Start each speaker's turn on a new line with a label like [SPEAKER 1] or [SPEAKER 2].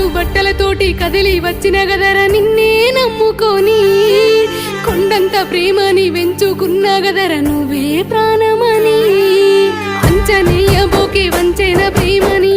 [SPEAKER 1] బట్టలతోటి కదిలి వచ్చిన గదర నిన్నే నమ్ముకొని కొండంత ప్రేమని వెంచుకున్న గదర నువ్వే ప్రాణమని అంచనీయబోకే వంచెన ప్రేమని